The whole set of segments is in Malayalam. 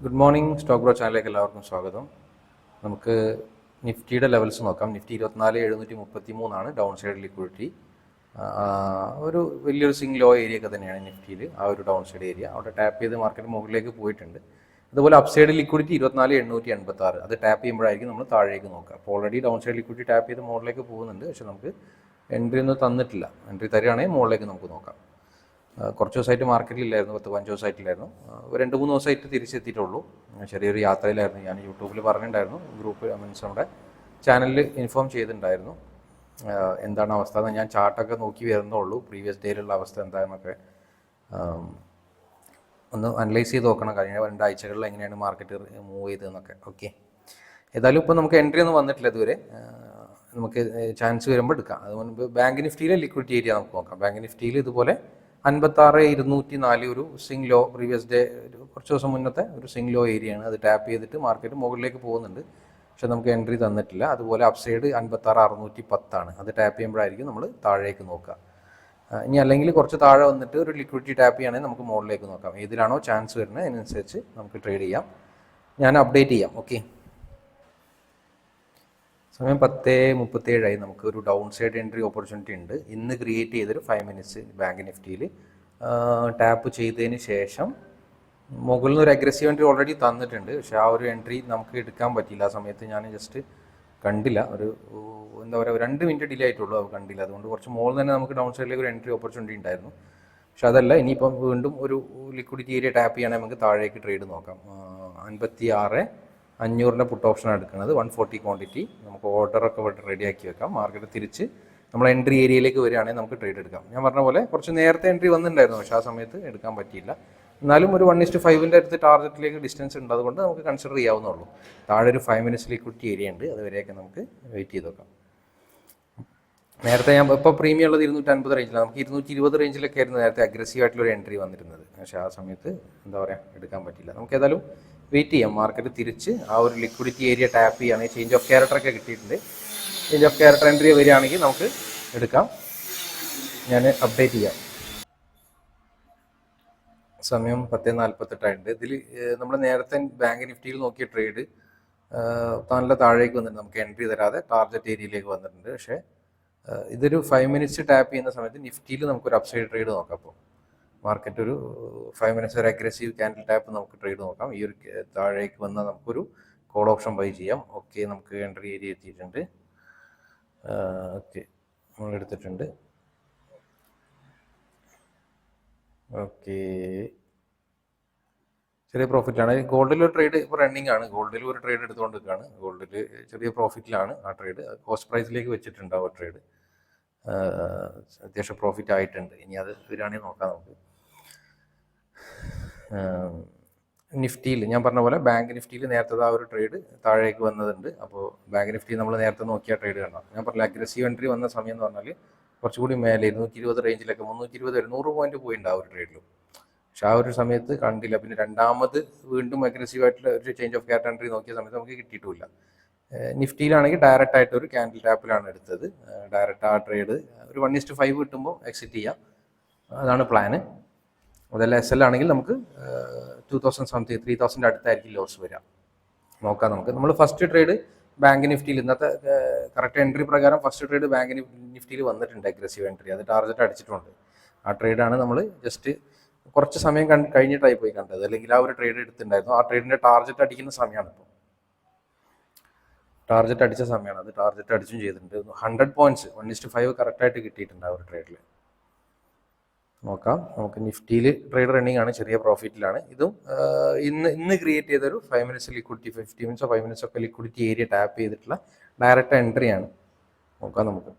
ഗുഡ് മോർണിംഗ് സ്റ്റോക്ക് ബ്രോ ചാനലിലേക്ക് എല്ലാവർക്കും സ്വാഗതം. നമുക്ക് നിഫ്റ്റിയുടെ ലെവൽസ് നോക്കാം. Nifty 24,733 down side liquidity. ഒരു വലിയൊരു സിംഗ് ലോ ഏരിയ ഒക്കെ തന്നെയാണ് നിഫ്റ്റിയിൽ. ആ ഒരു ഡൗൺ സൈഡ് ഏരിയ അവിടെ ടാപ്പ് ചെയ്ത് മാർക്കറ്റ് മുകളിലേക്ക് പോയിട്ടുണ്ട്. അതുപോലെ അപ്പ് സൈഡ് ലിക്വിഡിറ്റി 24,886. അത് ടാപ്പ് ചെയ്യുമ്പോഴായിരിക്കും നമ്മൾ താഴേക്ക് നോക്കുക. അപ്പോൾ already down side liquidity tap ചെയ്ത് മുകളിലേക്ക് പോകുന്നുണ്ട്. പക്ഷേ നമുക്ക് എൻട്രി ഒന്നും തന്നിട്ടില്ല. എൻട്രി തരികയാണെങ്കിൽ മുകളിലേക്ക് നമുക്ക് നോക്കാം. കുറച്ച് ദിവസമായിട്ട് മാർക്കറ്റിലില്ലായിരുന്നു, 10-15 ദിവസമായിട്ടില്ലായിരുന്നു. 2-3 ദിവസമായിട്ട് തിരിച്ചെത്തിയിട്ടുള്ളൂ. ചെറിയൊരു യാത്രയിലായിരുന്നു. ഞാൻ യൂട്യൂബിൽ പറഞ്ഞിട്ടുണ്ടായിരുന്നു, ഗ്രൂപ്പ് മീൻസ് നമ്മുടെ ചാനലിൽ ഇൻഫോം ചെയ്തിട്ടുണ്ടായിരുന്നു എന്താണ് അവസ്ഥ എന്ന്. ഞാൻ ചാർട്ടൊക്കെ നോക്കി വരുന്നുള്ളൂ, പ്രീവിയസ് ഡേയിലുള്ള അവസ്ഥ എന്താണെന്നൊക്കെ ഒന്ന് അനലൈസ് ചെയ്ത് നോക്കണം. കഴിഞ്ഞ 2 ആഴ്ചകളിൽ എങ്ങനെയാണ് മാർക്കറ്റ് മൂവ് ചെയ്തതെന്നൊക്കെ. ഓക്കെ, ഏതായാലും ഇപ്പോൾ നമുക്ക് എൻട്രി ഒന്നും വന്നിട്ടില്ല ഇതുവരെ. നമുക്ക് ചാൻസ് വരുമ്പോൾ എടുക്കാം. അതുകൊണ്ട് ബാങ്ക് നിഫ്റ്റിയിലെ ലിക്വിഡിറ്റി ഏരിയ നമുക്ക് നോക്കാം. ബാങ്ക് നിഫ്റ്റിയിൽ ഇതുപോലെ 56,204 ഒരു സിംഗ് ലോ, പ്രീവിയസ് ഡേ കുറച്ച് ദിവസം മുന്നത്തെ ഒരു സിംഗ് ലോ ഏരിയയാണ്. അത് ടാപ്പ് ചെയ്തിട്ട് മാർക്കറ്റ് മുകളിലേക്ക് പോകുന്നുണ്ട്. പക്ഷെ നമുക്ക് എൻട്രി തന്നിട്ടില്ല. അതുപോലെ അപ്സൈഡ് 56,610 അത് ടാപ്പ് ചെയ്യുമ്പോഴായിരിക്കും നമ്മൾ താഴേക്ക് നോക്കുക. ഇനി അല്ലെങ്കിൽ കുറച്ച് താഴെ വന്നിട്ട് ഒരു ലിക്വിഡിറ്റി ടാപ്പ് ചെയ്യുകയാണെങ്കിൽ നമുക്ക് മുകളിലേക്ക് നോക്കാം. ഏതിലാണോ ചാൻസ് വരുന്നത് അതിനനുസരിച്ച് നമുക്ക് ട്രേഡ് ചെയ്യാം. ഞാൻ അപ്ഡേറ്റ് ചെയ്യാം. ഓക്കെ, സമയം 10:37 നമുക്ക് ഒരു ഡൗൺ സൈഡ് എൻട്രി ഓപ്പർച്യൂണിറ്റി ഉണ്ട്. ഇന്ന് ക്രിയേറ്റ് ചെയ്തൊരു 5 മിനിറ്റ്സ് ബാങ്ക് നിഫ്റ്റിയിൽ ടാപ്പ് ചെയ്തതിന് ശേഷം മുകളിൽ നിന്ന് ഒരു അഗ്രസീവ് എൻട്രി ഓൾറെഡി തന്നിട്ടുണ്ട്. പക്ഷേ ആ ഒരു എൻട്രി നമുക്ക് എടുക്കാൻ പറ്റില്ല. ആ സമയത്ത് ഞാൻ ജസ്റ്റ് കണ്ടില്ല. ഒരു എന്താ പറയുക, 2 മിനിറ്റ് ഡിലേ ആയിട്ടുള്ളൂ, അത് കണ്ടില്ല. അതുകൊണ്ട് കുറച്ച് മുകളിൽ തന്നെ നമുക്ക് ഡൗൺ സൈഡിലേക്ക് ഒരു എൻട്രി ഓപ്പർച്യൂണിറ്റി ഉണ്ടായിരുന്നു. പക്ഷെ അതല്ല, ഇനിയിപ്പം വീണ്ടും ഒരു ലിക്വിഡിറ്റി ഏരിയ ടാപ്പ് ചെയ്യുകയാണെങ്കിൽ നമുക്ക് താഴേക്ക് ട്രേഡ് നോക്കാം. 56,500 പുട്ട് ഓപ്ഷനാണ് എടുക്കുന്നത്. 140 ക്വാണ്ടിറ്റി. നമുക്ക് ഓർഡറൊക്കെ റെഡിയാക്കി വെക്കാം. മാർക്കറ്റ് തിരിച്ച് നമ്മൾ എൻട്രി ഏരിയയിലേക്ക് വരികയാണെങ്കിൽ നമുക്ക് ട്രേഡ് എടുക്കാം. ഞാൻ പറഞ്ഞ പോലെ കുറച്ച് നേരത്തെ എൻട്രി വന്നിട്ടുണ്ടായിരുന്നു, പക്ഷേ ആ സമയത്ത് എടുക്കാൻ പറ്റിയില്ല. എന്നാലും ഒരു 1:5 അടുത്ത് ടാർഗറ്റിലേക്ക് ഡിസ്റ്റൻസ് ഉണ്ട്. അതുകൊണ്ട് നമുക്ക് കൺസിഡർ ചെയ്യാവുന്നുള്ളൂ. താഴെ ഒരു 5 മിനിറ്റ്സ് ലിക്വിഡിറ്റി ഏരിയ ഉണ്ട്. അതുവരെയൊക്കെ നമുക്ക് വെയിറ്റ് ചെയ്ത് നോക്കാം. നേരത്തെ ഞാൻ ഇപ്പോൾ പ്രീമിയം ഉള്ളത് 250 റേഞ്ചിലാണ്. നമുക്ക് 220 റേഞ്ചിലൊക്കെ ആയിരുന്നു നേരത്തെ അഗ്രസീവ് ആയിട്ടുള്ള ഒരു എൻട്രി വന്നിരുന്നത്. പക്ഷേ ആ സമയത്ത് എന്താ പറയുക, എടുക്കാൻ പറ്റില്ല. നമുക്ക് ഏതായാലും വെയിറ്റ് ചെയ്യാം. മാർക്കറ്റ് തിരിച്ച് ആ ഒരു ലിക്വിഡിറ്റി ഏരിയ ടാപ്പ് ചെയ്യുകയാണെങ്കിൽ ചേഞ്ച് ഓഫ് ക്യാരക്ടറൊക്കെ കിട്ടിയിട്ടുണ്ട്. ചേഞ്ച് ഓഫ് ക്യാരക്ടർ എൻട്രി വരികയാണെങ്കിൽ നമുക്ക് എടുക്കാം. ഞാൻ അപ്ഡേറ്റ് ചെയ്യാം. സമയം 10:48 ഇതിൽ നമ്മൾ നേരത്തെ ബാങ്ക് നിഫ്റ്റിയിൽ നോക്കിയ ട്രേഡ് നല്ല താഴേക്ക് വന്നിട്ടുണ്ട്. നമുക്ക് എൻട്രി തരാതെ ടാർഗറ്റ് ഏരിയയിലേക്ക് വന്നിട്ടുണ്ട്. പക്ഷേ ഇതൊരു 5 മിനിറ്റ്സ് ടാപ്പ് ചെയ്യുന്ന സമയത്ത് നിഫ്റ്റിയിൽ നമുക്കൊരു അപ്സൈഡ് ട്രേഡ് നോക്കാം. അപ്പോൾ മാർക്കറ്റ് ഒരു 5 മിനിറ്റ്സ് ഒരു അഗ്രസീവ് ക്യാൻഡിൽ ടാപ്പ് നമുക്ക് ട്രേഡ് നോക്കാം. ഈ ഒരു താഴേക്ക് വന്നാൽ നമുക്കൊരു കോൾ ഓപ്ഷൻ ബൈ ചെയ്യാം. ഓക്കെ, നമുക്ക് എൻട്രി ഏരിയ എത്തിയിട്ടുണ്ട്. ഓക്കെ, നമ്മൾ എടുത്തിട്ടുണ്ട്. ഓക്കെ, ചെറിയ പ്രോഫിറ്റാണ്. ഗോൾഡിൽ ഒരു ട്രേഡ് ഇപ്പോൾ റണ്ണിങ് ആണ്. ഗോൾഡിൽ ഒരു ട്രേഡ് എടുത്തുകൊണ്ട് നിൽക്കുകയാണ്. ഗോൾഡിൽ ചെറിയ പ്രോഫിറ്റിലാണ് ആ ട്രേഡ്. കോസ്റ്റ് പ്രൈസിലേക്ക് വെച്ചിട്ടുണ്ട് ആ ട്രേഡ്. അത്യാവശ്യം പ്രോഫിറ്റ് ആയിട്ടുണ്ട്. ഇനി അത് വരികയാണെങ്കിൽ നോക്കാം നമുക്ക്. നിഫ്റ്റിയിൽ ഞാൻ പറഞ്ഞ പോലെ ബാങ്ക് നിഫ്റ്റിയിൽ നേരത്തെ ആ ഒരു ട്രേഡ് താഴേക്ക് വന്നതുണ്ട്. അപ്പോൾ ബാങ്ക് നിഫ്റ്റി നമ്മൾ നേരത്തെ നോക്കിയ ട്രേഡ് കണ്ടാൽ ഞാൻ പറഞ്ഞ അഗ്രസീവ് എൻട്രി വന്ന സമയം എന്ന് പറഞ്ഞാൽ കുറച്ചുകൂടി മേലെ 220 റേഞ്ചിലൊക്കെ 320 100 പോയിന്റ് പോയിട്ടുണ്ട് ആ ഒരു ട്രേഡിലും. പക്ഷെ ആ ഒരു സമയത്ത് കണ്ടില്ല. പിന്നെ രണ്ടാമത് വീണ്ടും അഗ്രസീവായിട്ടുള്ള ഒരു ചേഞ്ച് ഓഫ് ക്യാരക്ടർ എൻട്രി നോക്കിയ സമയത്ത് നമുക്ക് കിട്ടിയിട്ടില്ല. നിഫ്റ്റിയിലാണെങ്കിൽ ഡയറക്റ്റ് ആയിട്ട് ഒരു ക്യാൻഡിൽ ടാപ്പിലാണ് എടുത്തത്. ഡയറക്റ്റ് ആ ട്രേഡ് ഒരു 1:5 കിട്ടുമ്പോൾ എക്സിറ്റ് ചെയ്യാം. അതാണ് പ്ലാന്. അതല്ല എസ് എൽ ആണെങ്കിൽ നമുക്ക് 2000 സംതിങ് 3000 അടുത്തായിരിക്കും ലോസ് വരിക. നോക്കാം നമുക്ക്. നമ്മൾ ഫസ്റ്റ് ട്രേഡ് ബാങ്ക് നിഫ്റ്റിയിൽ ഇന്നത്തെ കറക്റ്റ് എൻട്രി പ്രകാരം ഫസ്റ്റ് ട്രേഡ് ബാങ്ക് നിഫ്റ്റിയിൽ വന്നിട്ടുണ്ട് അഗ്രസീവ് എൻട്രി. അത് ടാർഗറ്റ് അടിച്ചിട്ടുണ്ട്. ആ ട്രേഡാണ് നമ്മൾ ജസ്റ്റ് കുറച്ച് സമയം കഴിഞ്ഞിട്ടായി പോയി കണ്ടത്. അല്ലെങ്കിൽ ആ ഒരു ട്രേഡ് എടുത്തിട്ടുണ്ടായിരുന്നു. ആ ട്രേഡിൻ്റെ ടാർഗറ്റ് അടിക്കുന്ന സമയമാണ് ഇപ്പോൾ. ടാർഗറ്റ് അടിച്ച സമയമാണ്. അത് ടാർഗറ്റ് അടിച്ചും ചെയ്തിട്ടുണ്ട്. 100 പോയിന്റ്സ് 1:5 കറക്റ്റായിട്ട് കിട്ടിയിട്ടുണ്ട് ആ ഒരു ട്രേഡിൽ. നോക്കാം. നമുക്ക് നിഫ്റ്റിയിൽ ട്രേഡ് റണ്ണിങ് ആണ്, ചെറിയ പ്രോഫിറ്റിലാണ്. ഇതും ഇന്ന് ക്രിയേറ്റ് ചെയ്തൊരു 5 മിനിറ്റ്സ് ലിക്വിഡിറ്റി 50 മിനിറ്റ്സോ 5 മിനിറ്റ്സോ ഒക്കെ ലിക്വിഡിറ്റി ഏരിയ ടാപ്പ് ചെയ്തിട്ടുള്ള ഡയറക്റ്റ് എൻട്രി ആണ്. നോക്കാം നമുക്ക്.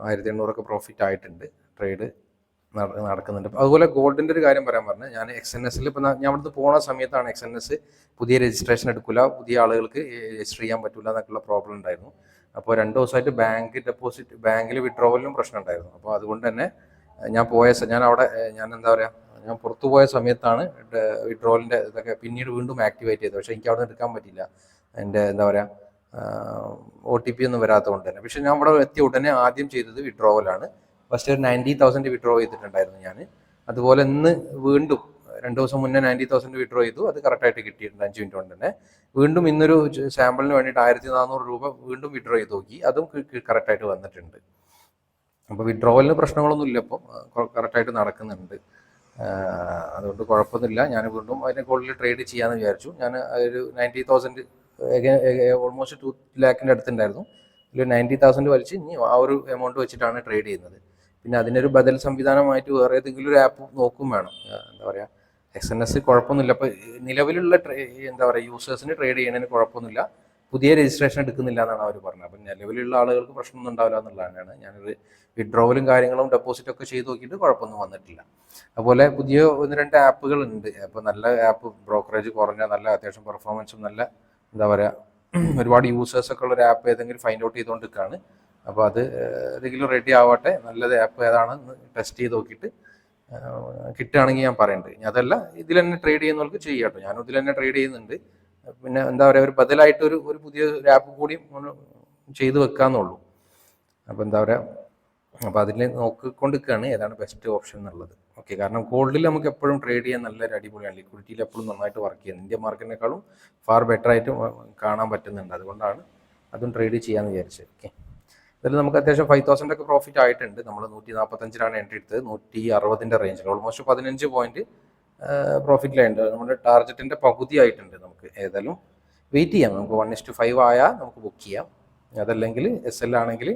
1800 പ്രോഫിറ്റ് ആയിട്ടുണ്ട്. ട്രേഡ് നടക്കുന്നുണ്ട്. അതുപോലെ ഗോൾഡിൻ്റെ ഒരു കാര്യം പറയാൻ പറഞ്ഞു. ഞാൻ XNSൽ ഇപ്പോൾ ഞാൻ അവിടുന്ന് പോണ സമയത്താണ് XNS പുതിയ രജിസ്ട്രേഷൻ എടുക്കില്ല, പുതിയ ആളുകൾക്ക് രജിസ്റ്റർ ചെയ്യാൻ പറ്റില്ല എന്നൊക്കെയുള്ള പ്രോബ്ലം ഉണ്ടായിരുന്നു. അപ്പോൾ 2 ദിവസമായിട്ട് ബാങ്കിൽ വിഡ്രോവലിനും പ്രശ്നം ഉണ്ടായിരുന്നു. അപ്പോൾ അതുകൊണ്ട് തന്നെ ഞാൻ അവിടെ എന്താ പറയുക, ഞാൻ പുറത്തു പോയ സമയത്താണ് വിഡ്രോവലിൻ്റെ ഇതൊക്കെ പിന്നീട് വീണ്ടും ആക്ടിവേറ്റ് ചെയ്തത്. പക്ഷേ എനിക്ക് അവിടെ നിന്ന് എടുക്കാൻ പറ്റില്ല. എൻ്റെ എന്താ പറയുക OTP ഒന്നും വരാത്തതുകൊണ്ട് തന്നെ. പക്ഷേ ഞാൻ അവിടെ എത്തിയ ഉടനെ ആദ്യം ചെയ്തത് വിഡ്രോവലാണ്. ഫസ്റ്റ് ഒരു 90,000 വിഡ്രോ ചെയ്തിട്ടുണ്ടായിരുന്നു ഞാൻ. അതുപോലെ ഇന്ന് വീണ്ടും 2 ദിവസം മുന്നേ 90,000 വിഡ്രോ ചെയ്തു, അത് കറക്റ്റായിട്ട് കിട്ടിയിട്ടുണ്ട് 5 മിനിറ്റ് കൊണ്ട് തന്നെ. വീണ്ടും ഇന്നൊരു സാമ്പിളിന് വേണ്ടിയിട്ട് 1400 രൂപ വീണ്ടും വിഡ്രോ ചെയ്ത് നോക്കി, അതും കറക്റ്റായിട്ട് വന്നിട്ടുണ്ട്. അപ്പോൾ വിഡ്രോവലിന് പ്രശ്നങ്ങളൊന്നും ഇല്ല, ഇപ്പം കറക്റ്റായിട്ട് നടക്കുന്നുണ്ട്. അതുകൊണ്ട് കുഴപ്പമൊന്നുമില്ല. ഞാൻ വീണ്ടും അതിനെ കൂടുതൽ ട്രേഡ് ചെയ്യാമെന്ന് വിചാരിച്ചു. ഞാൻ ഒരു 90,000 ഓൾമോസ്റ്റ് 2 ലാഖിൻ്റെ അടുത്തുണ്ടായിരുന്നു. ഒരു 90,000 വലിച്ച് ഇനി ആ ഒരു എമൗണ്ട് വെച്ചിട്ടാണ് ട്രേഡ് ചെയ്യുന്നത്. പിന്നെ അതിനൊരു ബദൽ സംവിധാനമായിട്ട് വേറെ ഏതെങ്കിലും ഒരു ആപ്പ് നോക്കും വേണം. എന്താ പറയുക, SNS കുഴപ്പമൊന്നുമില്ല. അപ്പോൾ നിലവിലുള്ള എന്താ പറയുക യൂസേഴ്സിന് ട്രേഡ് ചെയ്യുന്നതിന് കുഴപ്പമൊന്നുമില്ല. പുതിയ രജിസ്ട്രേഷൻ എടുക്കുന്നില്ല എന്നാണ് അവർ പറഞ്ഞത്. അപ്പം നിലവിലുള്ള ആളുകൾക്ക് പ്രശ്നമൊന്നും ഉണ്ടാവില്ല എന്നുള്ളതാണ്. ഞാനൊരു വിഡ്രോവലും കാര്യങ്ങളും ഡെപ്പോസിറ്റൊക്കെ ചെയ്ത് നോക്കിയിട്ട് കുഴപ്പമൊന്നും വന്നിട്ടില്ല. അതുപോലെ പുതിയ 1-2 ആപ്പുകൾ ഉണ്ട്. അപ്പോൾ നല്ല ആപ്പ്, ബ്രോക്കറേജ് കുറഞ്ഞ, നല്ല അത്യാവശ്യം പെർഫോമൻസും നല്ല എന്താ പറയുക ഒരുപാട് യൂസേഴ്സൊക്കെ ഉള്ള ഒരു ആപ്പ് ഏതെങ്കിലും ഫൈൻഡ് ഔട്ട് ചെയ്തുകൊണ്ടിരിക്കുകയാണ്. അപ്പോൾ അത് ഏതെങ്കിലും റെഡി ആവട്ടെ. നല്ലത് ആപ്പ് ഏതാണെന്ന് ടെസ്റ്റ് ചെയ്ത് നോക്കിയിട്ട് കിട്ടുകയാണെങ്കിൽ ഞാൻ പറയുന്നുണ്ട്. ഇനി അതല്ല ഇതിൽ തന്നെ ട്രേഡ് ചെയ്യുന്നവർക്ക് ചെയ്യാം കേട്ടോ. ഞാനും ഇതിൽ തന്നെ ട്രേഡ് ചെയ്യുന്നുണ്ട്. പിന്നെ എന്താ പറയുക, ഒരു ബദലായിട്ട് ഒരു പുതിയ ആപ്പ് കൂടി ചെയ്ത് വെക്കാന്നുള്ളൂ. അപ്പോൾ എന്താ പറയുക, അപ്പോൾ അതിൽ നോക്കിക്കൊണ്ടിരിക്കുകയാണ് ഏതാണ് ബെസ്റ്റ് ഓപ്ഷൻ എന്നുള്ളത്. ഓക്കെ, കാരണം ഗോൾഡിൽ നമുക്ക് എപ്പോഴും ട്രേഡ് ചെയ്യാൻ നല്ലൊരു അടിപൊളിയാണ്. ലിക്വിഡിറ്റിയിൽ എപ്പോഴും നന്നായിട്ട് വർക്ക് ചെയ്യുന്നത്. ഇന്ത്യൻ മാർക്കറ്റിനേക്കാളും ഫാർ ബെറ്റർ ആയിട്ട് കാണാൻ പറ്റുന്നുണ്ട്. അതുകൊണ്ടാണ് അതും ട്രേഡ് ചെയ്യാമെന്ന് വിചാരിച്ചത്. ഓക്കെ, ഇതിൽ നമുക്ക് അത്യാവശ്യം 5,000 ഒക്കെ പ്രോഫിറ്റ് ആയിട്ടുണ്ട്. നമ്മൾ 145 എൻട്രി എടുത്തത്, 160 റേഞ്ചിൽ ഓൾമോസ്റ്റ് 15 പോയിന്റ് പ്രോഫിറ്റിലുണ്ട്. നമ്മുടെ ടാർഗറ്റിൻ്റെ പകുതി ആയിട്ടുണ്ട്. നമുക്ക് ഏതായാലും വെയിറ്റ് ചെയ്യാം. നമുക്ക് 1:5 ആയാൽ നമുക്ക് ബുക്ക് ചെയ്യാം. അതല്ലെങ്കിൽ SL ആണെങ്കിൽ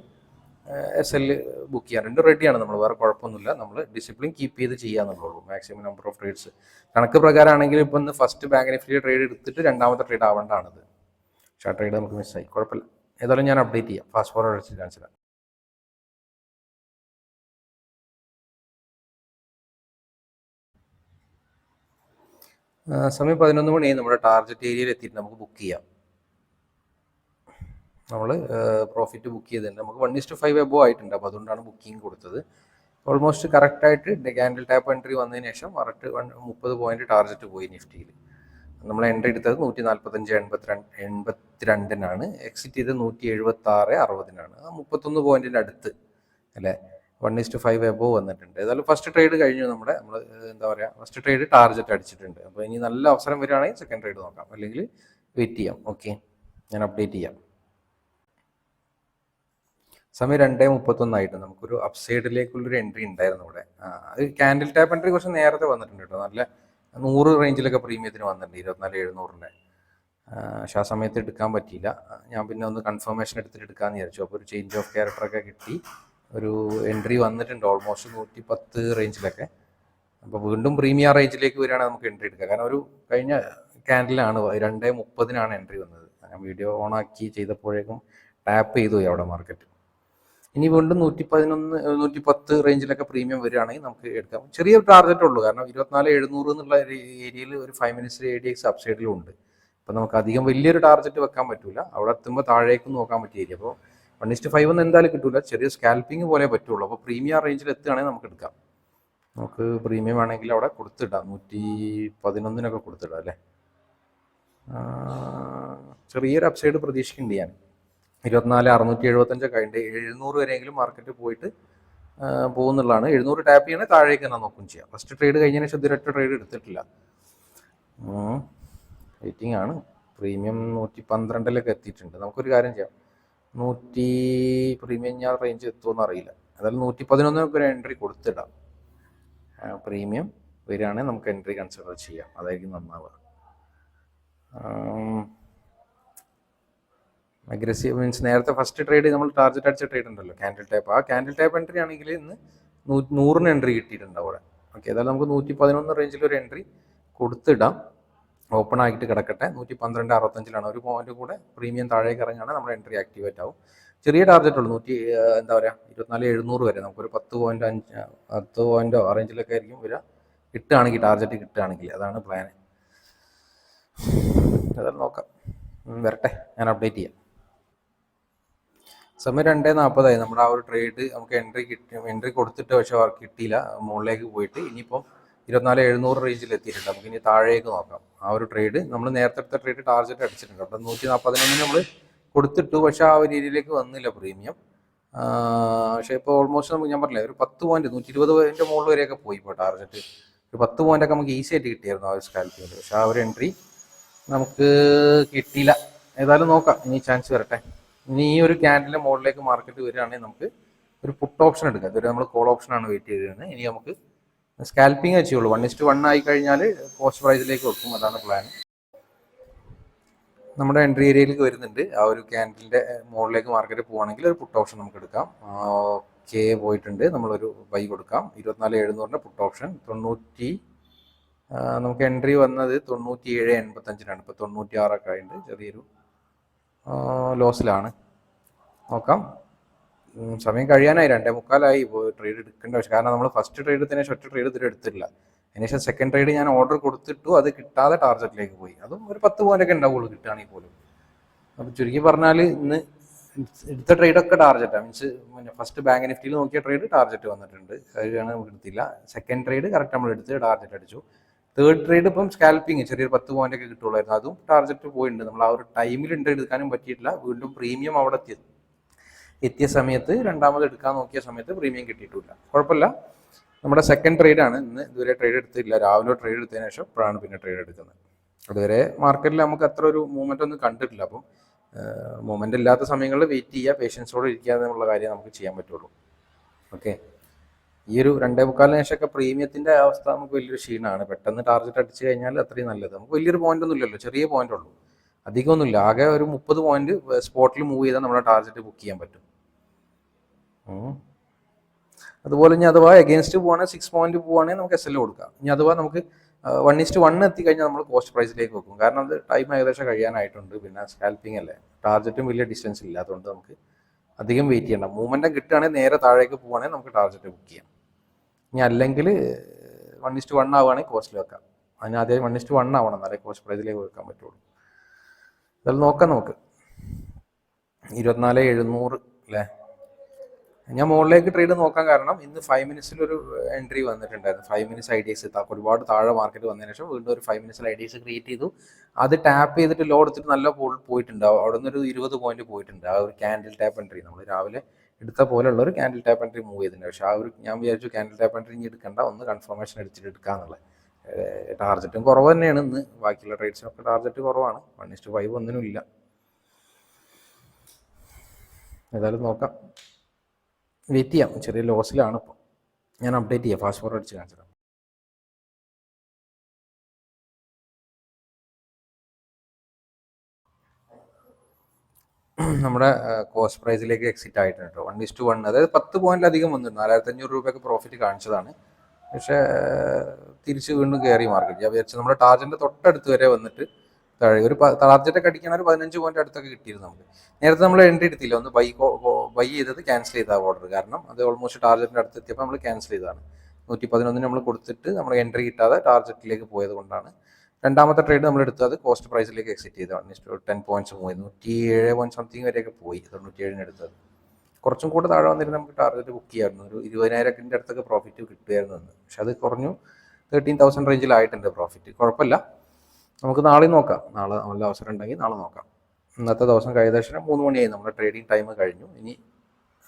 SL ബുക്ക് ചെയ്യാം. രണ്ടും റെഡിയാണ് നമ്മൾ, വേറെ കുഴപ്പമൊന്നുമില്ല. നമ്മൾ ഡിസിപ്ലിൻ കീപ്പ് ചെയ്ത് ചെയ്യാന്നുള്ളൂ. മാക്സിമം നമ്പർ ഓഫ് ട്രേഡ്സ് കണക്ക് പ്രകാരമാണെങ്കിൽ ഇപ്പം ഇന്ന് ഫസ്റ്റ് ബാങ്ക് നിഫ്റ്റി ട്രേഡ് എടുത്തിട്ട് രണ്ടാമത്തെ ട്രേഡ് ആവേണ്ടതാണത്. പക്ഷേ ആ ട്രേഡ് നമുക്ക് മിസ്സായി, കുഴപ്പമില്ല. ഏതായാലും ഞാൻ അപ്ഡേറ്റ് ചെയ്യാം. ഫാസ്റ്റ് ഫോർവേഡ് അടിച്ച് കാണിച്ചു തരാം. സമയം 11 മണിയായി. നമ്മുടെ ടാർഗറ്റ് ഏരിയയിൽ എത്തിയിട്ട് നമുക്ക് ബുക്ക് ചെയ്യാം. നമ്മൾ പ്രോഫിറ്റ് ബുക്ക് ചെയ്തിട്ടുണ്ട്. നമുക്ക് 1:5 എബോ ആയിട്ടുണ്ട്. അപ്പോൾ അതുകൊണ്ടാണ് ബുക്കിംഗ് കൊടുത്തത്. ഓൾമോസ്റ്റ് കറക്റ്റായിട്ട് ക്യാൻഡിൽ ടാപ്പ് എൻട്രി വന്നതിന് ശേഷം കറക്റ്റ് 30 പോയിന്റ് ടാർഗറ്റ് പോയി നിഫ്റ്റിയിൽ. നമ്മൾ എൻട്രി എടുത്തത് 145.82-നാണ്. എക്സിറ്റ് ചെയ്ത് 176.60-നാണ്. 31 പോയിന്റിൻ്റെ അടുത്ത് അല്ലേ. 1:5 എബോ വന്നിട്ടുണ്ട്. ഏതായാലും ഫസ്റ്റ് ട്രേഡ് കഴിഞ്ഞു. നമ്മൾ എന്താ പറയുക, ഫസ്റ്റ് ട്രേഡ് ടാർഗറ്റ് അടിച്ചിട്ടുണ്ട്. അപ്പോൾ ഇനി നല്ല അവസരം വരികയാണെങ്കിൽ സെക്കൻഡ് ട്രേഡ് നോക്കാം, അല്ലെങ്കിൽ വെയിറ്റ് ചെയ്യാം. ഓക്കെ, ഞാൻ അപ്ഡേറ്റ് ചെയ്യാം. സമയം 2:31 നമുക്കൊരു അപ്സൈഡിലേക്കുള്ളൊരു എൻട്രി ഉണ്ടായിരുന്നു ഇവിടെ. അത് ക്യാൻഡിൽ ടാപ്പ് എൻട്രി കുറച്ച് നേരത്തെ വന്നിട്ടുണ്ട് കേട്ടോ. നല്ല 100 റേഞ്ചിലൊക്കെ പ്രീമിയത്തിന് വന്നിട്ടുണ്ട്, 24,700-ൻ്റെ. പക്ഷെ ആ സമയത്ത് എടുക്കാൻ പറ്റിയില്ല. ഞാൻ പിന്നെ ഒന്ന് കൺഫർമേഷൻ എടുത്തിട്ട് എടുക്കാമെന്ന് വിചാരിച്ചു. അപ്പോൾ ഒരു ചേഞ്ച് ഓഫ് ക്യാരക്ടറൊക്കെ കിട്ടി. ഒരു എൻട്രി വന്നിട്ടുണ്ട് ഓൾമോസ്റ്റ് 110 റേഞ്ചിലൊക്കെ. അപ്പോൾ വീണ്ടും പ്രീമിയം റേഞ്ചിലേക്ക് വരികയാണെങ്കിൽ നമുക്ക് എൻട്രി എടുക്കാം. കാരണം ഒരു കഴിഞ്ഞ ക്യാൻഡിലാണ് 2:30-നാണ് എൻട്രി വന്നത്. ഞാൻ വീഡിയോ ഓണാക്കി ചെയ്തപ്പോഴേക്കും ടാപ്പ് ചെയ്തു പോയി അവിടെ മാർക്കറ്റ്. ഇനി വീണ്ടും 110 റേഞ്ചിലൊക്കെ പ്രീമിയം വരികയാണെങ്കിൽ നമുക്ക് എടുക്കാം. ചെറിയൊരു ടാർഗറ്റ് ഉള്ളൂ, കാരണം 24,700 എന്നുള്ള ഏരിയയിൽ ഒരു 5 മിനിറ്റ്സ് ADX അപ്സൈഡിലും ഉണ്ട്. അപ്പോൾ നമുക്ക് അധികം വലിയൊരു ടാർഗറ്റ് വെക്കാൻ പറ്റില്ല. അവിടെ എത്തുമ്പോൾ താഴേക്കും നോക്കാൻ പറ്റിയ ഏരിയ. അപ്പോൾ 1:5 ഒന്നും എന്തായാലും കിട്ടില്ല, ചെറിയ സ്കാൽപ്പിംഗ് പോലെ പറ്റുള്ളൂ. അപ്പോൾ പ്രീമിയം റേഞ്ചിൽ എത്തുകയാണെങ്കിൽ നമുക്ക് എടുക്കാം. നമുക്ക് പ്രീമിയം ആണെങ്കിൽ അവിടെ കൊടുത്തിടാം, 111-നൊക്കെ കൊടുത്തിടാം അല്ലേ. ചെറിയൊരു അപ്സൈഡ് പ്രതീക്ഷിക്കുന്നുണ്ട് ഞാൻ. 24,675 കഴിഞ്ഞിട്ട് 700 വരെയെങ്കിലും മാർക്കറ്റ് പോയിട്ട് പോകുന്നുള്ളതാണ്. 700 ടാപ്പ് ചെയ്യണമെങ്കിൽ താഴേക്ക് തന്നെ നോക്കും ചെയ്യാം. ഫസ്റ്റ് ട്രേഡ് കഴിഞ്ഞതിന് ശേഷം ഇതൊരൊറ്റ ട്രേഡ് എടുത്തിട്ടില്ല. വെയിറ്റിംഗ് ആണ്. പ്രീമിയം 112-ലേക്ക് എത്തിയിട്ടുണ്ട്. നമുക്കൊരു കാര്യം ചെയ്യാം, പ്രീമിയം ഞാൻ റേഞ്ച് എത്തുമെന്ന് അറിയില്ല. അതായത് 111-നൊക്കെ ഒരു എൻട്രി കൊടുത്തിടാം. പ്രീമിയം വരികയാണെങ്കിൽ നമുക്ക് എൻട്രി കൺസിഡർ ചെയ്യാം, അതായിരിക്കും നന്നാവുക. അഗ്രസീവ് മീൻസ് നേരത്തെ ഫസ്റ്റ് ട്രേഡ് നമ്മൾ ടാർഗറ്റ് അടിച്ച ട്രേഡ് ഉണ്ടല്ലോ, ക്യാൻഡിൽ ടാപ്പ്. ആ ക്യാൻഡിൽ ടാപ്പ് എൻട്രി ആണെങ്കിൽ ഇന്ന് 100-ന് എൻട്രി കിട്ടിയിട്ടുണ്ട് അവിടെ. ഓക്കെ, ഏതായാലും നമുക്ക് 111 റേഞ്ചിൽ ഒരു എൻട്രി കൊടുത്തിടാം. ഓപ്പൺ ആയിട്ട് കിടക്കട്ടെ. 112.65-ലാണ്. ഒരു പോയിന്റ് കൂടെ പ്രീമിയം താഴേക്ക് ഇറങ്ങുകയാണ്, നമ്മുടെ എൻട്രി ആക്ടിവേറ്റ് ആവും. ചെറിയ ടാർഗറ്റ് ഉള്ളൂ, എന്താ പറയുക 24,700 വരെ. നമുക്കൊരു 10 പോയിന്റോ ആ റേഞ്ചിലൊക്കെ ആയിരിക്കും വരിക, കിട്ടുകയാണെങ്കിൽ ടാർഗറ്റ് കിട്ടുകയാണെങ്കിൽ. അതാണ് പ്ലാൻ. അതെല്ലാം നോക്കാം, വരട്ടെ, ഞാൻ അപ്ഡേറ്റ് ചെയ്യാം. സമയം 2:40 നമ്മുടെ ആ ഒരു ട്രേഡ് നമുക്ക് എൻട്രി കൊടുത്തിട്ട് പക്ഷേ കിട്ടിയില്ല, മുകളിലേക്ക് പോയിട്ട്. ഇനിയിപ്പം 24,700 റേഞ്ചിൽ എത്തിയിട്ടുണ്ട്. നമുക്ക് ഇനി താഴേക്ക് നോക്കാം. ആ ഒരു ട്രേഡ് നമ്മൾ നേരത്തെ എടുത്ത ട്രേഡ് ടാർഗറ്റ് അടിച്ചിട്ടുണ്ട്. അപ്പം 141 നമ്മൾ കൊടുത്തിട്ടു, പക്ഷേ ആ ഒരു രീതിയിലേക്ക് വന്നില്ല പ്രീമിയം. പക്ഷേ ഇപ്പോൾ ഓൾമോസ്റ്റ് നമുക്ക് ഞാൻ പറഞ്ഞില്ലേ ഒരു 10 പോയിന്റ് 120 പോയിന്റ് മുകളിൽ വരെയൊക്കെ പോയി ഇപ്പോൾ ടാർഗറ്റ്. ഒരു 10 പോയിൻ്റൊക്കെ നമുക്ക് ഈസി ആയിട്ട് കിട്ടിയായിരുന്നു ആ ഒരു സ്കാൽപ്പിങ്ങിൽ. പക്ഷെ ആ ഒരു എൻട്രി നമുക്ക് കിട്ടിയില്ല. ഏതായാലും നോക്കാം, ഇനി ചാൻസ് വരട്ടെ. ഇനി ഈ ഒരു ക്യാൻഡിലിൻ്റെ മുകളിലേക്ക് മാർക്കറ്റ് വരികയാണെങ്കിൽ നമുക്ക് ഒരു പുട്ട് ഓപ്ഷൻ എടുക്കാം. ഇതുവരെ നമ്മൾ കോൾ ഓപ്ഷനാണ് വെയിറ്റ് ചെയ്തിരുന്നത്. ഇനി നമുക്ക് സ്കാൽപ്പിംഗ് ചെയ്യുള്ളൂ. 1:1 ആയി കഴിഞ്ഞാൽ കോസ്റ്റ് പ്രൈസിലേക്ക് വെക്കും. അതാണ് പ്ലാൻ. നമ്മുടെ എൻട്രി ഏരിയയിലേക്ക് വരുന്നുണ്ട്. ആ ഒരു ക്യാൻഡിലിൻ്റെ മുകളിലേക്ക് മാർക്കറ്റ് പോവുകയാണെങ്കിൽ ഒരു പുട്ട് ഓപ്ഷൻ നമുക്ക് എടുക്കാം. ഓക്കെ, പോയിട്ടുണ്ട്. നമ്മളൊരു ബൈ കൊടുക്കാം. 24,700 പുട്ട് ഓപ്ഷൻ. നമുക്ക് എൻട്രി വന്നത് 97.85 ഇപ്പോൾ 96 ആയിട്ടുണ്ട്. ചെറിയൊരു ലോസിലാണ്. നോക്കാം. സമയം കഴിയാനായി, 2:45 ഇപ്പോൾ ട്രേഡ് എടുക്കേണ്ട ആവശ്യം. കാരണം നമ്മൾ ഫസ്റ്റ് ട്രേഡ് എടുത്തതിന് ശേഷം ഒറ്റ ട്രേഡ് ഇതുവരെ എടുത്തില്ല. അതിനുശേഷം സെക്കൻഡ് ട്രേഡ് ഞാൻ ഓർഡർ കൊടുത്തിട്ടു, അത് കിട്ടാതെ ടാർഗറ്റിലേക്ക് പോയി. അതും ഒരു 10 പോയിൻ്റൊക്കെ ഉണ്ടാവുള്ളൂ കിട്ടുകയാണെങ്കിൽ പോലും. അപ്പോൾ ചുരുക്കി പറഞ്ഞാൽ ഇന്ന് എടുത്ത ട്രേഡൊക്കെ ടാർഗറ്റാണ്. മീൻസ് ഫസ്റ്റ് ബാങ്ക് നിഫ്റ്റിയിൽ നോക്കിയ ട്രേഡ് ടാർഗറ്റ് വന്നിട്ടുണ്ട്, അതാണ് നമുക്ക് എടുത്തില്ല. സെക്കൻഡ് ട്രേഡ് കറക്റ്റ് നമ്മൾ എടുത്ത് ടാർഗറ്റ് അടിച്ചു. തേർഡ് ട്രേഡ് ഇപ്പം സ്കാൽപ്പിങ് ചെറിയൊരു 10 പോയിൻ്റൊക്കെ കിട്ടുള്ളായിരുന്നു, അതും ടാർഗറ്റ് പോയിട്ടുണ്ട്. നമ്മൾ ആ ഒരു ടൈമിൽ എടുക്കാനും പറ്റിയിട്ടില്ല. വീണ്ടും പ്രീമിയം അവിടെ എത്തിയ സമയത്ത് രണ്ടാമത് എടുക്കാൻ നോക്കിയ സമയത്ത് പ്രീമിയം കിട്ടിയിട്ടില്ല. കുഴപ്പമില്ല. നമ്മുടെ സെക്കൻഡ് ട്രേഡാണ് ഇന്ന്. ഇതുവരെ ട്രേഡ് എടുത്തില്ല. രാവിലെ ട്രേഡ് എടുത്തതിന് ശേഷം ഇപ്പോഴാണ് പിന്നെ ട്രേഡ് എടുക്കുന്നത്. അതുവരെ മാർക്കറ്റിൽ നമുക്ക് അത്ര ഒരു മൂവ്മെൻ്റ് ഒന്നും കണ്ടിട്ടില്ല. അപ്പം മൂവ്മെൻ്റ് ഇല്ലാത്ത സമയങ്ങളിൽ വെയിറ്റ് ചെയ്യുക, പേഷ്യൻസോടെ ഇരിക്കുക എന്നുള്ള കാര്യം നമുക്ക് ചെയ്യാൻ പറ്റുള്ളൂ. ഓക്കെ, ഈ ഒരു 2:45 ശേഷമൊക്കെ പ്രീമിയത്തിൻ്റെ അവസ്ഥ നമുക്ക് വലിയൊരു ക്ഷീണമാണ്. പെട്ടെന്ന് ടാർഗറ്റ് അടിച്ചു കഴിഞ്ഞാൽ അത്രയും നല്ലത്. നമുക്ക് വലിയൊരു പോയിന്റ് ഒന്നും ഇല്ലല്ലോ, ചെറിയ പോയിന്റ് ഉള്ളൂ, അധികമൊന്നുമില്ല. ആകെ ഒരു 30 പോയിന്റ് സ്പോട്ടിൽ മൂവ് ചെയ്താൽ നമ്മുടെ ടാർഗറ്റ് ബുക്ക് ചെയ്യാൻ പറ്റും. അതുപോലെ ഇനി അഥവാ എഗെയിൻസ്റ്റ് പോവാണെങ്കിൽ 6 പോയിന്റ് പോവുകയാണെങ്കിൽ നമുക്ക് SL കൊടുക്കാം. ഇനി അഥവാ നമുക്ക് 1:1 എത്തിക്കഴിഞ്ഞാൽ നമ്മൾ കോസ്റ്റ് പ്രൈസിലേക്ക് വെക്കും. കാരണം അത് ടൈം ഏകദേശം കഴിയാനായിട്ടുണ്ട്. പിന്നെ സ്കാൽപ്പിംഗ് അല്ലേ, ടാർഗറ്റും വലിയ ഡിസ്റ്റൻസ് ഇല്ല, അതുകൊണ്ട് നമുക്ക് അധികം വെയിറ്റ് ചെയ്യണ്ട. മൂവ്മെൻറ്റം കിട്ടുകയാണെങ്കിൽ നേരെ താഴേക്ക് പോവുകയാണെങ്കിൽ നമുക്ക് ടാർഗറ്റ് ബുക്ക് ചെയ്യാം. ഇനി അല്ലെങ്കിൽ 1:1 ആവുകയാണെങ്കിൽ കോസ്റ്റിൽ വെക്കാം. അതിന് ആദ്യം 1:1 ആവണം, എന്നാലേ കോസ്റ്റ് പ്രൈസിലേക്ക് വെക്കാൻ പറ്റുള്ളൂ. അതെല്ലാം നോക്കാം നമുക്ക്. 24,700 അല്ലേ. ഞാൻ മുകളിലേക്ക് ട്രേഡ് നോക്കാൻ കാരണം ഇന്ന് 5 മിനിറ്റ്സിലൊരു എൻട്രി വന്നിട്ടുണ്ടായിരുന്നു. 5 മിനിറ്റ്സ് ഐഡിയസ് ഒരുപാട് താഴെ മാർക്കറ്റ് വന്നതിന് ശേഷം വീണ്ടും ഒരു 5 മിനിറ്റ്സിൽ ഐഡിയസ് ക്രിയേറ്റ് ചെയ്തു. അത് ടാപ്പ് ചെയ്തിട്ട് ലോ എടുത്തിട്ട് നല്ല പോയിട്ടുണ്ടാവും. അവിടെ നിന്നൊരു 20 പോയിന്റ് പോയിട്ടുണ്ട്. ആ ഒരു ക്യാൻഡിൽ ടാപ്പ് എൻട്രി നമ്മൾ രാവിലെ എടുത്ത പോലെയുള്ള ഒരു ക്യാൻഡിൽ ടാപ്പ് എൻട്രി മൂവ് ചെയ്തിട്ടുണ്ട്. പക്ഷേ ആ ഒരു ഞാൻ വിചാരിച്ചു ക്യാൻഡിൽ ടാപ്പ് എൻട്രി ഇനി എടുക്കണ്ട, ഒന്ന് കൺഫർമേഷൻ എടുത്തിട്ട് എടുക്കാന്നുള്ളത്. ടാർഗറ്റും കുറവ് തന്നെയാണ് ഇന്ന്. ബാക്കിയുള്ള ട്രേഡ്സിനൊക്കെ ടാർഗറ്റ് കുറവാണ്. 1:5 ഒന്നിനും ഇല്ല. ഏതായാലും നോക്കാം, വെയിറ്റ് ചെയ്യാം. ചെറിയ ലോസിലാണ് ഇപ്പോൾ. ഞാൻ അപ്ഡേറ്റ് ചെയ്യാം, ഫാസ്റ്റ് ഫോർവേഡ് അടിച്ച് കാണിച്ചു തരാം. നമ്മുടെ കോസ്റ്റ് പ്രൈസിലേക്ക് എക്സിറ്റ് ആയിട്ടുണ്ട് കേട്ടോ. 1:1, അതായത് 10 പോയിന്റിലധികം വന്നിട്ടുണ്ട്. 4,500 രൂപയൊക്കെ പ്രോഫിറ്റ് കാണിച്ചതാണ്. പക്ഷേ തിരിച്ച് വീണ്ടും കയറി മാർക്കറ്റ്. ഞാൻ വിചാരിച്ചു നമ്മുടെ ടാർഗറ്റിൻ്റെ തൊട്ടടുത്ത് വരെ വന്നിട്ട് താഴെ ഒരു ടാർഗറ്റൊക്കെ അടിക്കാൻ ഒരു 15 പോയിന്റ് അടുത്തൊക്കെ കിട്ടിയിരുന്നു നമുക്ക്. നേരത്തെ നമ്മൾ എൻട്രി എടുത്തില്ല, ഒന്ന് ബൈ ചെയ്തത് ക്യാൻസൽ ചെയ്ത ഓർഡർ. കാരണം അത് ഓൾമോസ്റ്റ് ടാർഗറ്റിൻ്റെ അടുത്ത് എത്തിയപ്പോൾ നമ്മൾ ക്യാൻസൽ ചെയ്തതാണ്. 111 നമ്മൾ കൊടുത്തിട്ട് നമ്മൾ എൻട്രി കിട്ടാതെ ടാർഗറ്റിലേക്ക് പോയത് കൊണ്ടാണ്. രണ്ടാമത്തെ ട്രേഡ് നമ്മൾ എടുത്തത് കോസ്റ്റ് പ്രൈസിലേക്ക് എക്സിറ്റ് ചെയ്തതാണ്. 10 പോയിന്റ്സ് മൂവ് ചെയ്തു. 107 പോയിന്റ് സംതിങ് വരെയൊക്കെ പോയി. 97 എടുത്തത്. കുറച്ചും കൂടെ താഴെ വന്നിരുന്ന നമുക്ക് ടാർഗറ്റ് ബുക്ക് ചെയ്യായിരുന്നു. ഒരു 20,000 അടുത്തൊക്കെ പ്രോഫിറ്റ് കിട്ടുമായിരുന്നു. പക്ഷെ അത് കുറഞ്ഞു. 13,000 റേഞ്ചിലായിട്ടുണ്ട് പ്രോഫിറ്റ്. കുഴപ്പമില്ല, നമുക്ക് നാളെ നോക്കാം. നാളെ നല്ല അവസരം ഉണ്ടെങ്കിൽ നാളെ നോക്കാം. ഇന്നത്തെ ദിവസം ഏകദേശം 3 മണിയായി. നമ്മുടെ ട്രേഡിംഗ് ടൈം കഴിഞ്ഞു. ഇനി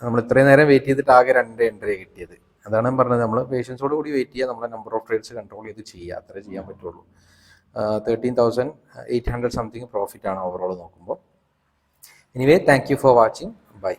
നമ്മൾ ഇത്രയും നേരം വെയിറ്റ് ചെയ്തിട്ട് ആകെ 2 എൻട്രി കിട്ടിയത്. അതാണ് ഞാൻ പറഞ്ഞത്, നമ്മൾ പേഷ്യൻസോട് കൂടി വെയിറ്റ് ചെയ്യുക, നമ്മുടെ നമ്പർ ഓഫ് ട്രേഡ്സ് കൺട്രോൾ ചെയ്ത് ചെയ്യുക, അത്രേ ചെയ്യാൻ പറ്റുള്ളൂ. 13,800 സംതിങ് പ്രോഫിറ്റ് ആണ് ഓവറോൾ നോക്കുമ്പോൾ. Anyway, thank you for watching. By.